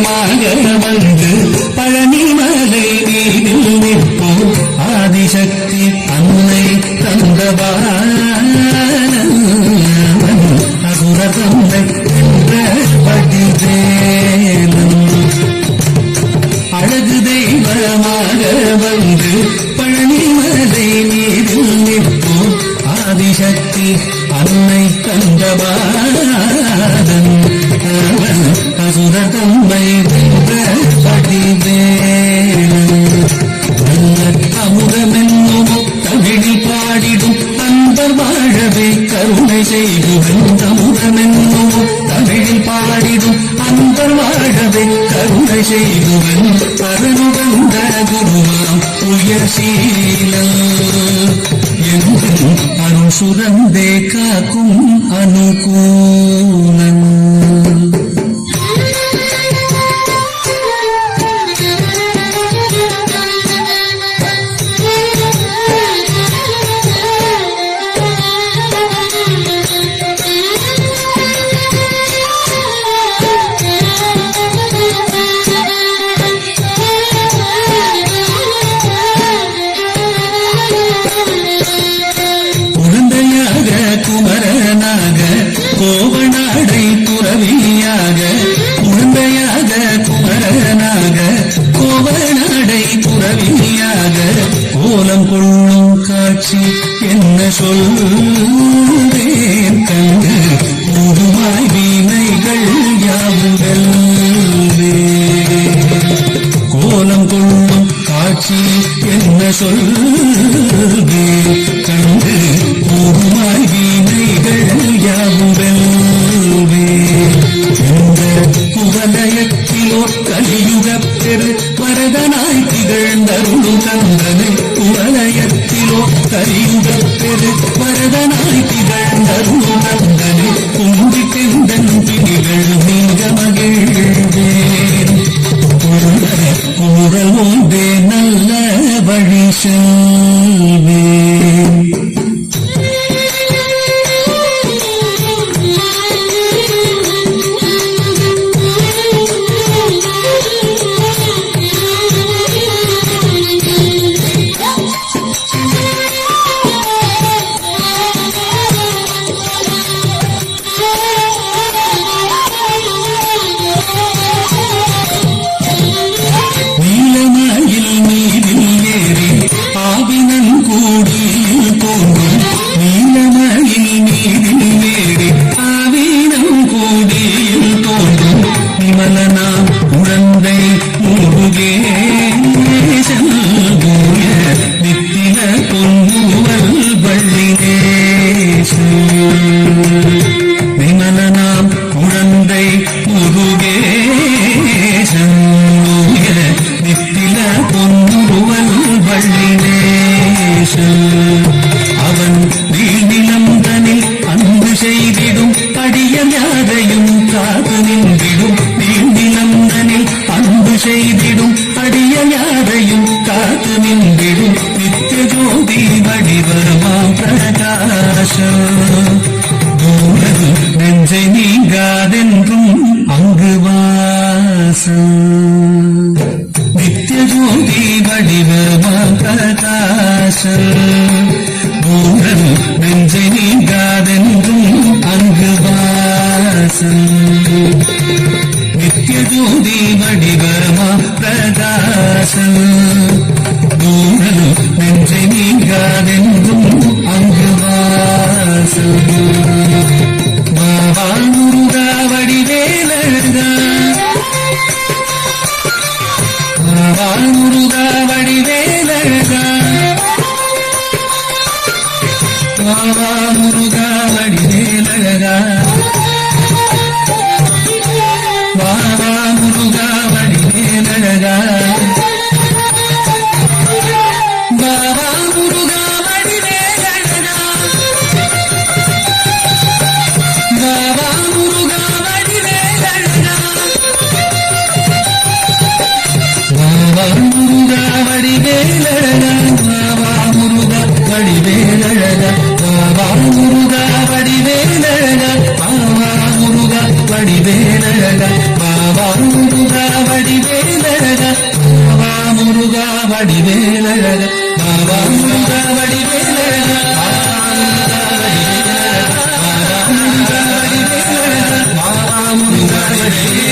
தெய்வமாக வந்து பழனிமலை மீதில் நிற்போம் ஆதிசக்தி அன்னை தந்தபாலன் அசுர தந்தை என்ற படிவேலன் அழகு தெய்வமாக வந்து பழனிமலை மீதில் நிற்போம் ஆதிசக்தி அன்னை தந்தபாலன் அசுர தந்தை என்ற படிவேலன் அமுதமென்னும் தமிழில் பாடிடும் அன்பர் வாழவே கருணை செய்துவன் அமுதமென்னும் தமிழில் பாடிடும் அன்பர் வாழவே கருணை செய்துவன் அருளுகந்த குருவாம் உயர் சீலன் என்றும் அருள் சுரந்தே காக்கும் அனுகூலன் கோவநாடை துறவியாக உடந்தையாக குமரனாக கோவநாடை துறவியாக கோலம் கொள்ளும் காட்சி என்ன சொல்வேன் கண்டு முதுமாய் வீணைகள் யாவுகள் கோலம் கொள்ளும் காட்சி என்ன சொல்வேன் கண்டு முதுமாய் வீணைகள் யாவுகள் குவலயத்திலோ கலியுக பெரு வரதனாய் திகழ்ந்தருளும் கந்தனை குவலயத்திலோ கலியுக பெரு வரதனாய் திகழ்ந்தருளும் கந்தனை கும்பி பெந்தன் பிடிகள் நீங்க மகிழ்வேன் குரல் ஒன்றே நல்ல வழி செல்வேன் அவன் நீநிலந்தனில் அன்பு செய்திடும் அடியர் யாரையும் காத்து நின்றிடும் நீநிலந்தனில் அன்பு செய்திடும் அடியர் யாரையும் காத்து நின்றிடும் நித்திய ஜோதி வடிவமாம் பிரகாசம் நெஞ்சை நீங்காதென்றும் அங்கு வாசம் நித்திய ஜோதி வடிவமாம் பிரகாசம் பூரன் நெஞ்சை நீங்காதென்றும் அங்கு வாசம் நித்திய ஜோதி வடிவமாம் பிரகாசம் பூரன் நெஞ்சை நீங்காதென்றும் அங்கு வாசம் முருகா வடிவேலழகா முருகா வடிவேலழகா முருகா வடிவேலழகா முருகா வடிவேலழகா முருகா வடிவேலழகா முருகா வடிவேலழகா முருகா வடிவேலழகா முருகா வடிவேலழகா முருகா வடிவேலழகா வடிவேலழகா பாபா முருகா வடிவேலழகா பாபா முருகா வடிவேலழகா பாபா முருகா வடிவேலழகா